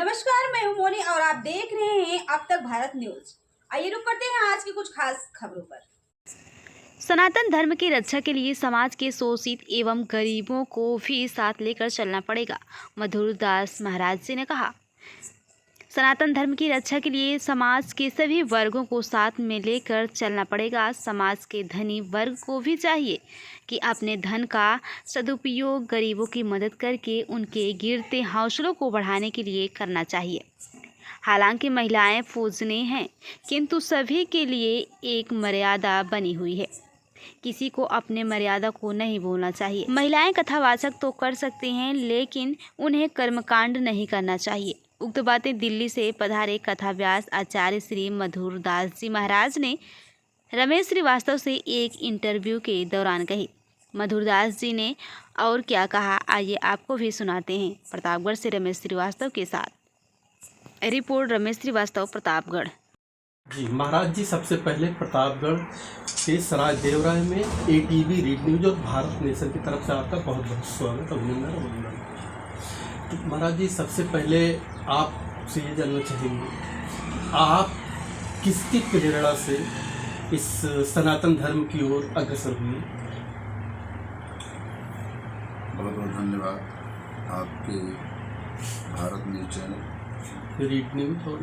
नमस्कार, मैं हूं मोनी और आप देख रहे हैं अब तक भारत न्यूज। आइए रुक करते हैं आज की कुछ खास खबरों पर। सनातन धर्म की रक्षा के लिए समाज के शोषित एवं गरीबों को भी साथ लेकर चलना पड़ेगा, मधुर दास महाराज जी ने कहा। सनातन धर्म की रक्षा के लिए समाज के सभी वर्गों को साथ में लेकर चलना पड़ेगा। समाज के धनी वर्ग को भी चाहिए कि अपने धन का सदुपयोग गरीबों की मदद करके उनके गिरते हौसलों को बढ़ाने के लिए करना चाहिए। हालांकि महिलाएं पूजनीय हैं, किंतु सभी के लिए एक मर्यादा बनी हुई है। किसी को अपने मर्यादा को नहीं भूलना चाहिए। महिलाएं कथावाचक तो कर सकती हैं, लेकिन उन्हें कर्मकांड नहीं करना चाहिए। उक्त बातें दिल्ली से पधारे कथा व्यास आचार्य श्री मधुर दास जी महाराज ने रमेश श्रीवास्तव से एक इंटरव्यू के दौरान कही। मधुर दास जी ने और क्या कहा, आइए आपको भी सुनाते हैं। प्रतापगढ़ से रमेश श्रीवास्तव के साथ रिपोर्ट रमेश श्रीवास्तव, प्रतापगढ़। जी महाराज जी, सबसे पहले प्रतापगढ़ के सराय देवराय में ATV रीड न्यूज और भारत नेशन की तरफ से आपका बहुत बहुत स्वागत, अभिनंदन। तो महाराज जी, सबसे पहले आपसे ये जानना चाहेंगे, आप किसकी प्रेरणा से इस सनातन धर्म की ओर अग्रसर हुए? बहुत बहुत धन्यवाद आपके Bharat news channel, read news और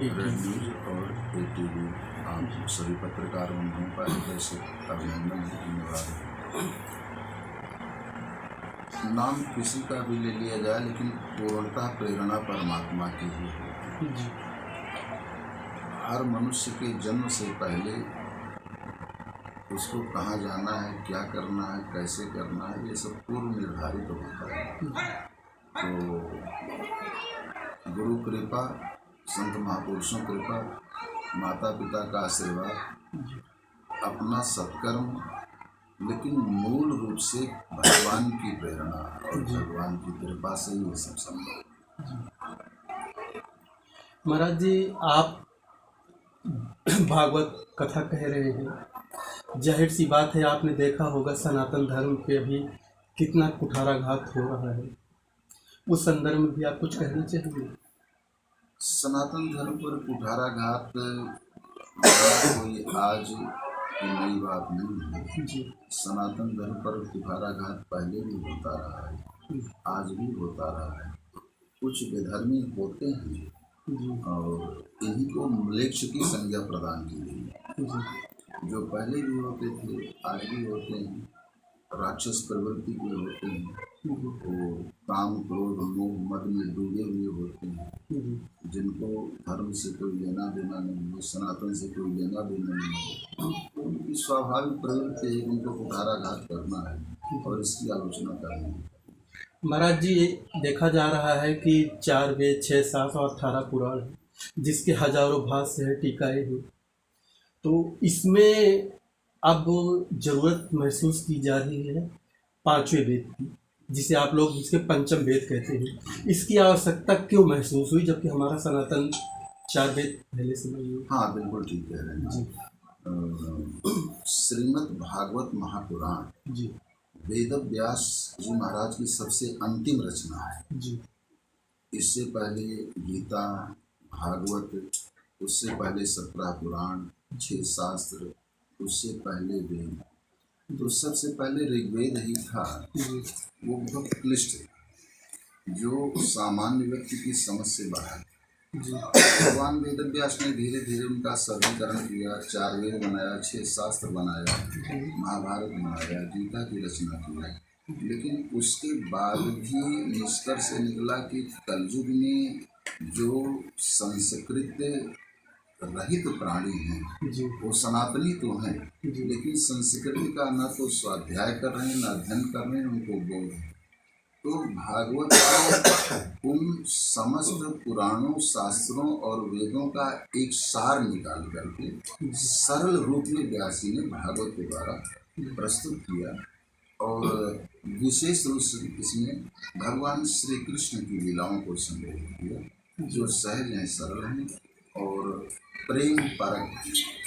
ATV आप सभी पत्रकार बंधुओं का हृदय से अभिनंदन, धन्यवाद। नाम किसी का भी ले लिया जाए, लेकिन पूर्णतः प्रेरणा परमात्मा की ही है। जी। हर मनुष्य के जन्म से पहले उसको कहाँ जाना है, क्या करना है, कैसे करना है, ये सब पूर्व निर्धारित होता है। तो गुरु कृपा, संत महापुरुषों कृपा, माता पिता का आशीर्वाद, अपना सत्कर्म, लेकिन मूल रूप से भगवान की प्रेरणा और भगवान की कृपा से ये सब संभव। महाराज जी, आप भागवत कथा कह रहे हैं, जाहिर सी बात है आपने देखा होगा सनातन धर्म पे अभी कितना कुठाराघात हो रहा है। उस संदर्भ में भी आप कुछ कहना चाहेंगे? सनातन धर्म पर कुठाराघात कोई आज की नई बात नहीं है। जी। सनातन धर्म पर कुठाराघात पहले भी होता रहा है, आज भी होता रहा है। कुछ विधर्मी होते हैं और इन्हीं को म्लेच्छ की संज्ञा प्रदान की गई, जो पहले भी होते थे, आज भी होते हैं। राक्षस प्रवृत्ति के होते हैं, वो काम क्रोध मोह मद में डूबे हुए होते हैं, जिनको धर्म से कोई लेना देना नहीं है, सनातन से कोई लेना देना नहीं है। तो उनकी स्वाभाविक प्रवृत्ति है, उनको कुठाराघात करना है और इसकी आलोचना करनी है। महाराज जी, देखा जा रहा है कि 4 वेद, 6 शास्त्र और 18 पुराण है, जिसके हजारों भाष्य है, टीकाएं हैं। तो इसमें अब जरूरत महसूस की जा रही है 5वें वेद की, जिसे आप लोग जिसके पंचम वेद कहते हैं। इसकी आवश्यकता क्यों महसूस हुई, जबकि हमारा सनातन 4 वेद पहले से नहीं हुई? हाँ, बिल्कुल ठीक कह रहे हैं जी। श्रीमद् भागवत महापुराण जी वेद व्यास जी महाराज की सबसे अंतिम रचना है जी। इससे पहले गीता, भागवत, उससे पहले 17 पुराण, 6 शास्त्र, उससे पहले वेद। तो सबसे पहले ऋग्वेद ही था। वो बहुत क्लिष्ट है, जो सामान्य व्यक्ति की समझ से बाहर। भगवान वेद व्यास ने धीरे धीरे उनका सरलीकरण किया, 4 वेद बनाया, 6 शास्त्र बनाया, महाभारत बनाया, गीता की रचना की। लेकिन उसके बाद भी निष्कर्ष निकला कि कलयुग में जो संस्कृत रहित प्राणी हैं वो सनातनी तो हैं, लेकिन संस्कृति का न तो स्वाध्याय कर रहे हैं, न अध्ययन कर रहे हैं, उनको बोध है। तो भागवत को उन समस्त पुराणों, शास्त्रों और वेदों का एक सार निकाल करके सरल रूप में व्यास जी ने भागवत के द्वारा प्रस्तुत किया और विशेष रूप से इसमें भगवान श्री कृष्ण की लीलाओं को संग्रहित किया, जो सहज हैं, सरल हैं और प्रेम परक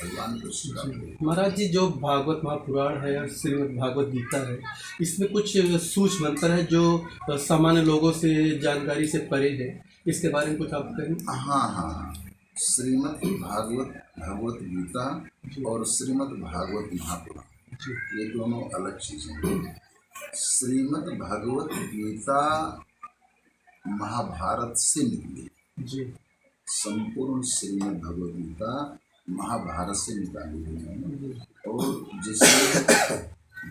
भगवान कृष्ण का प्रेम। महाराज जी, जो भागवत महापुराण है और श्रीमद् भागवत गीता है, इसमें कुछ सूक्ष्म मंत्र है जो सामान्य लोगों से जानकारी से परे है, इसके बारे में कुछ आप कहें? हाँ हाँ, श्रीमद् भागवत भगवत गीता और श्रीमद् भागवत महापुराण ये दोनों अलग चीजें हैं। श्रीमद् भागवत गीता महाभारत से निकली, जी संपूर्ण श्रीमद् भगवद गीता महाभारत से निकाली गई है और जिसमें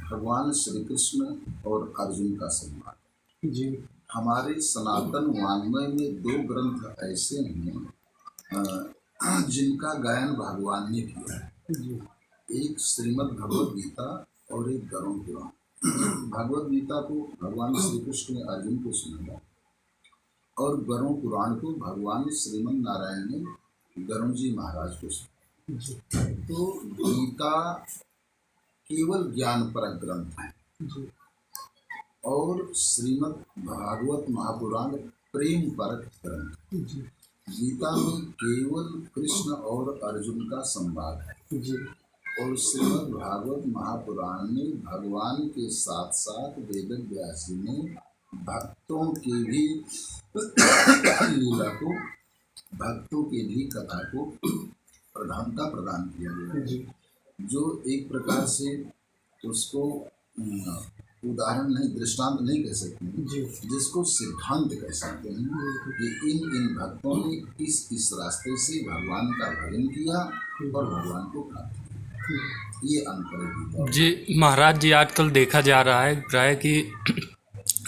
भगवान श्री कृष्ण और अर्जुन का संवाद। जी हमारे सनातन वाङ्मय में दो ग्रंथ ऐसे हैं जिनका गायन भगवान ने किया है, जी एक श्रीमद् भगवद गीता और एक गरुड़ पुराण। भगवद गीता को भगवान श्री कृष्ण ने अर्जुन को सुनाया और गरुड़ पुराण को भगवान श्रीमन नारायण ने गरुड़ जी महाराज को सुनाया। तो गीता केवल ज्ञान परक ग्रंथ है और श्रीमद् भागवत महापुराण प्रेम परक ग्रंथ। गीता में केवल कृष्ण और अर्जुन का संवाद है और श्रीमद् भागवत महापुराण में भगवान के साथ साथ वेद व्यास जी ने भक्तों की भी लीला को, भक्तों की भी कथा को प्रधानता प्रदान किया गया है, जो एक प्रकार से उसको उदाहरण नहीं, दृष्टांत नहीं कह सकते हैं, जिसको सिद्धांत कह सकते हैं कि इन भक्तों ने इस रास्ते से भगवान का भजन किया और भगवान को प्राप्त किया। ये अंतर है जी महाराज जी। आजकल देखा जा रहा है प्राय कि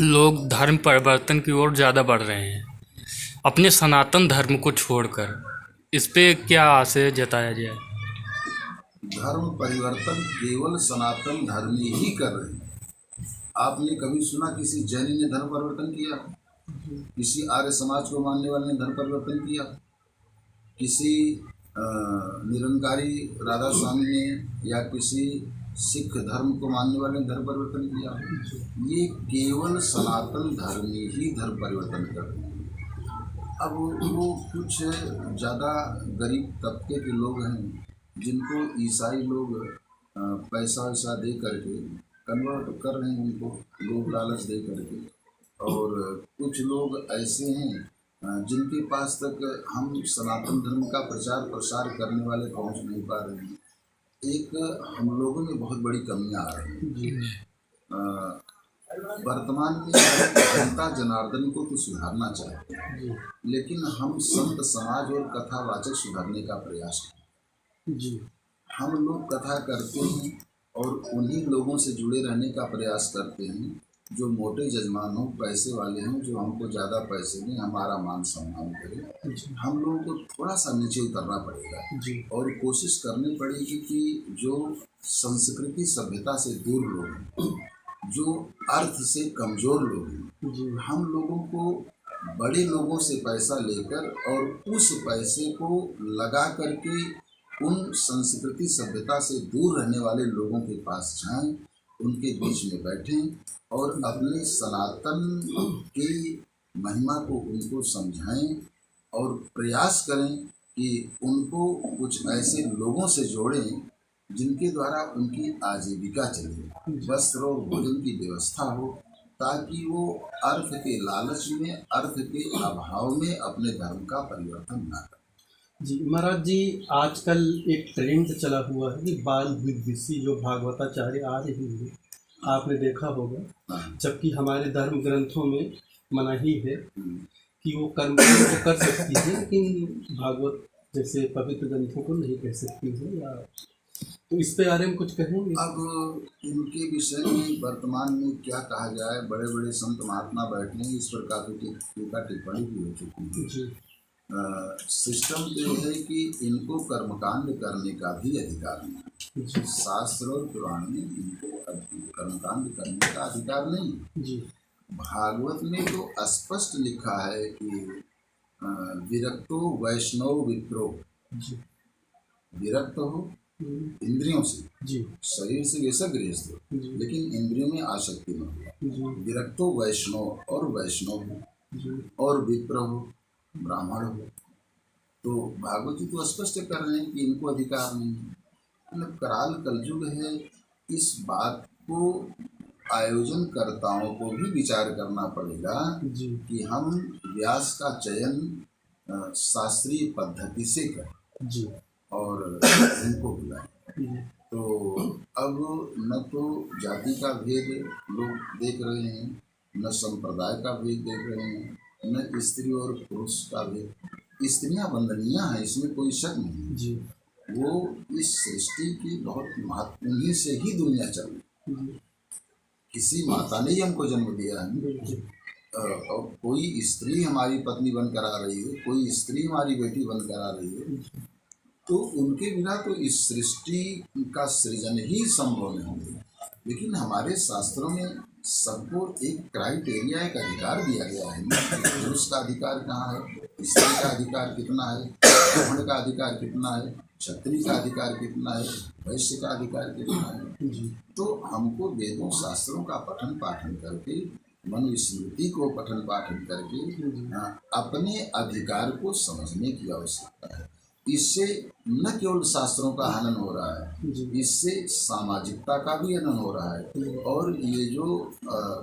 लोग धर्म परिवर्तन की ओर ज़्यादा बढ़ रहे हैं अपने सनातन धर्म को छोड़कर, इस पे क्या आशय जताया जाए? धर्म परिवर्तन केवल सनातन धर्म ही कर रहे हैं। आपने कभी सुना किसी जैनी ने धर्म परिवर्तन किया? किसी आर्य समाज को मानने वाले ने धर्म परिवर्तन किया? किसी निरंकारी राधा स्वामी ने या किसी सिख धर्म को मानने वाले ने धर्म परिवर्तन किया? ये केवल सनातन धर्म ही धर्म परिवर्तन करते हैं। अब वो कुछ ज़्यादा गरीब तबके के लोग हैं जिनको ईसाई लोग पैसा वैसा दे करके कन्वर्ट कर रहे हैं, उनको लोग लालच दे करके, और कुछ लोग ऐसे हैं जिनके पास तक हम सनातन धर्म का प्रचार प्रसार करने वाले पहुंच नहीं पा रहे हैं। एक हम लोगों में बहुत बड़ी कमियां आ रही हैं। वर्तमान में जनता जनार्दन को तो सुधारना चाहते हैं, लेकिन हम संत समाज और कथावाचक सुधारने का प्रयास करते हैं। हम लोग कथा करते हैं और उन्हीं लोगों से जुड़े रहने का प्रयास करते हैं जो मोटे जजमान हो, पैसे वाले हैं, जो हमको ज़्यादा पैसे दें, हमारा मान सम्मान करें। हम लोगों को थोड़ा सा नीचे उतरना पड़ेगा और कोशिश करनी पड़ेगी कि जो संस्कृति सभ्यता से दूर लोग हैं, जो अर्थ से कमज़ोर लोग हैं, हम लोगों को बड़े लोगों से पैसा लेकर और उस पैसे को लगा करके उन संस्कृति सभ्यता से दूर रहने वाले लोगों के पास जाएं, उनके बीच में बैठें और अपने सनातन की महिमा को उनको समझाएं और प्रयास करें कि उनको कुछ ऐसे लोगों से जोड़ें जिनके द्वारा उनकी आजीविका चले, वस्त्र और भोजन की व्यवस्था हो, ताकि वो अर्थ के लालच में, अर्थ के अभाव में अपने धर्म का परिवर्तन ना करें। जी महाराज जी, आजकल एक ट्रेंड चला हुआ है कि बाल विद्विषी जो भागवताचार्य आ रही है, आपने देखा होगा, जबकि हमारे धर्म ग्रंथों में मनाही है कि वो कर्म को कर सकती है, लेकिन भागवत जैसे पवित्र ग्रंथों को नहीं कह सकती है। या तो इस पे बारे में कुछ कहेंगे? अब इनके विषय में वर्तमान में क्या कहा जाए, बड़े बड़े संत महात्मा बैठे हैं, इस पर काफ़ी टीका टिप्पणी भी हो चुकी है। सिस्टम तो है कि इनको कर्मकांड करने का भी अधिकार नहीं, शास्त्र और पुराण में इनको कर्मकांड करने का अधिकार नहीं। भागवत में तो स्पष्ट लिखा है कि विरक्तो वैष्णव विप्रो, विरक्त हो इंद्रियों से, शरीर से वैसा गृहस्थ हो, लेकिन इंद्रियों में आसक्ति न हो। विरक्तो वैष्णव और वैष्णव हो और विप्र हो, ब्राह्मण हो। तो भागवत जी तो स्पष्ट कर रहे हैं कि इनको अधिकार नहीं है। मतलब कराल कलयुग है, इस बात को आयोजन कर्ताओं को भी विचार करना पड़ेगा जी कि हम व्यास का चयन शास्त्रीय पद्धति से करें जी और उनको बुलाएं। जी तो अब न तो जाति का भेद लोग देख रहे हैं, न संप्रदाय का भेद देख रहे हैं, न स्त्री और पुरुष का भेद। स्त्रियां वंदनीय हैं, इसमें कोई शक नहीं है। जी वो इस सृष्टि की बहुत महत्व, उन्हीं से ही दुनिया चल रही। जी किसी माता ने ही हमको जन्म दिया है, बिल्कुल और कोई स्त्री हमारी पत्नी बनकर आ रही है, कोई स्त्री हमारी बेटी बनकर आ रही है, तो उनके बिना तो इस सृष्टि का सृजन ही संभव नहीं है। लेकिन हमारे शास्त्रों में सबको एक क्राइटेरिया, एक अधिकार दिया गया है। पुरुष का अधिकार कहाँ है, स्त्री का अधिकार कितना है, ब्राह्मण का अधिकार कितना है, क्षत्रिय का अधिकार कितना है, वैश्य का अधिकार कितना है। जी तो हमको वेदों शास्त्रों का पठन पाठन करके, मनुस्मृति को पठन पाठन करके अपने अधिकार को समझने की आवश्यकता है। इससे न केवल शास्त्रों का हनन हो रहा है, इससे सामाजिकता का भी हनन हो रहा है। और ये जो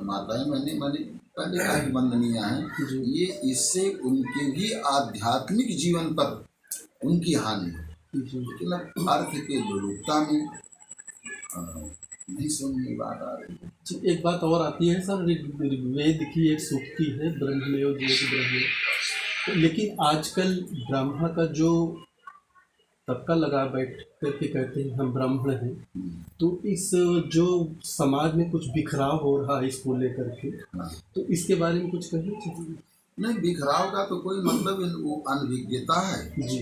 माताएं मैंने पहले कहा कि वंदनीय हैं, ये इससे उनके भी आध्यात्मिक जीवन पर उनकी हानि है। लेकिन अब अर्थ के लोलुपता में नहीं समझ में बात आ रही है। जी, एक बात और आती है सर, ऋग्वेद की एक सूक्ति है, ब्रह्मण्यो ब्रह्म। लेकिन आजकल ब्राह्मण का जो तबका लगा बैठ करके कहते हैं हम ब्राह्मण हैं, तो इस जो समाज में कुछ बिखराव हो रहा है इसको लेकर के, तो इसके बारे में कुछ कहना चाहिए? नहीं, बिखराव का तो कोई मतलब वो अनभिज्ञता है जी।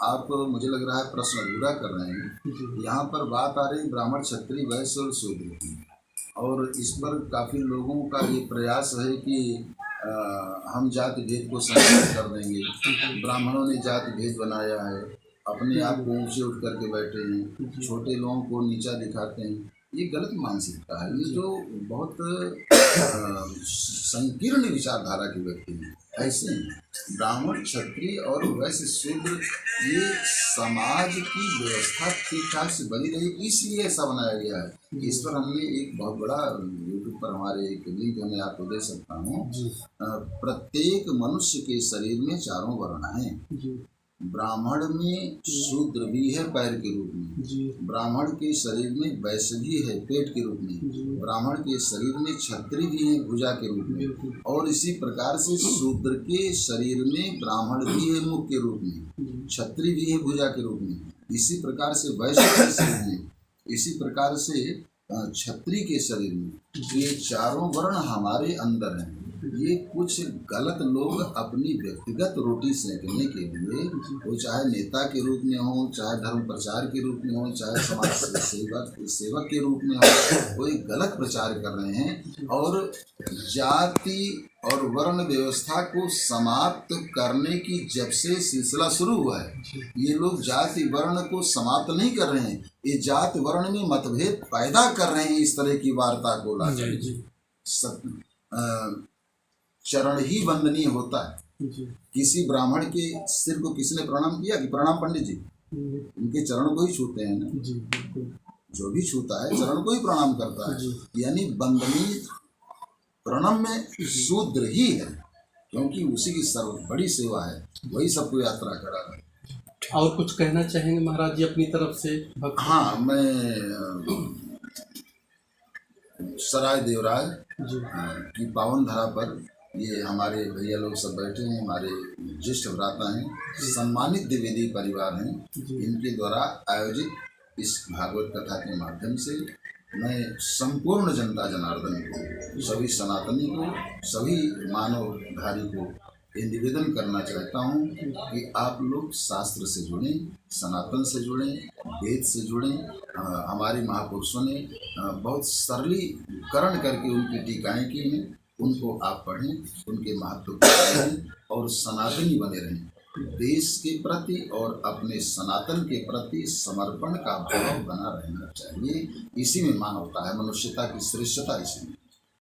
आप मुझे लग रहा है प्रश्न अधूरा कर रहे हैं। यहाँ पर बात आ रही ब्राह्मण, क्षत्रिय, वैश्य और शूद्र की, और इस पर काफ़ी लोगों का ये प्रयास है कि हम जाति भेद को समाप्त कर देंगे। ब्राह्मणों ने जाति भेद बनाया है, अपने आप को ऊंचे उठ करके बैठे हैं, छोटे लोगों को नीचा दिखाते हैं। ये गलत मानसिकता है। ये जो बहुत संकीर्ण विचारधारा के व्यक्ति हैं, ऐसे हैं। ब्राह्मण, क्षत्रिय और वैश्य, शूद्र, ये समाज की व्यवस्था ठीक ठाक से बनी रही, इसलिए ऐसा बनाया गया है। इस पर हमने एक बहुत बड़ा यूट्यूब पर हमारे एक लिंक मैं आपको दे सकता हूँ। प्रत्येक मनुष्य के शरीर में 4 वर्ण हैं। ब्राह्मण में शूद्र भी है पैर के रूप में, ब्राह्मण के शरीर में वैश्य भी है पेट के रूप में, ब्राह्मण के शरीर में क्षत्रिय भी है भुजा के रूप में, और इसी प्रकार से शूद्र के शरीर में ब्राह्मण भी है मुख के रूप में, क्षत्रिय भी है भुजा के रूप में, इसी प्रकार से वैश्य के शरीर में, इसी प्रकार से क्षत्रिय के शरीर में। ये 4 वर्ण हमारे अंदर हैं। ये कुछ गलत लोग अपनी व्यक्तिगत रोटी सेकने के लिए, वो चाहे नेता के रूप में हो, चाहे धर्म प्रचार के रूप में हो, चाहे समाज सेवक के रूप में हो, वो एक गलत प्रचार कर रहे हैं। और जाति और वर्ण व्यवस्था को समाप्त करने की जब से सिलसिला शुरू हुआ है, ये लोग जाति वर्ण को समाप्त नहीं कर रहे हैं, ये जाति वर्ण में मतभेद पैदा कर रहे हैं। इस तरह की वार्ता को लाकर चरण ही वंदनीय होता है। किसी ब्राह्मण के सिर को किसने प्रणाम किया कि प्रणाम पंडित जी, उनके चरण को ही छूते हैं ना। जो भी छूता है चरण को ही प्रणाम करता है। यानी वंदनीय प्रणम में शूद्र ही है, क्योंकि उसी की सर्व बड़ी सेवा है, वही सबको यात्रा करा रहा है। और कुछ कहना चाहेंगे महाराज जी अपनी तरफ से? हाँ, मैं सराय देवराय की पावन धरा पर ये हमारे भैया लोग सब बैठे हैं, हमारे ज्येष्ठ भ्राता हैं, सम्मानित द्विवेदी परिवार हैं, इनके द्वारा आयोजित इस भागवत कथा के माध्यम से मैं संपूर्ण जनता जनार्दन को, सभी सनातनी को, सभी मानवधारी को ये निवेदन करना चाहता हूँ कि आप लोग शास्त्र से जुड़ें, सनातन से जुड़ें, वेद से जुड़ें। हमारे महापुरुषों ने बहुत सरलीकरण करके उनकी टीकाएँ की हैं, उनको आप पढ़ें, उनके महत्व को पढ़ें और सनातनी बने रहें। देश के प्रति और अपने सनातन के प्रति समर्पण का भाव बना रहना चाहिए। इसी में मानवता है, मनुष्यता की श्रेष्ठता इसी में।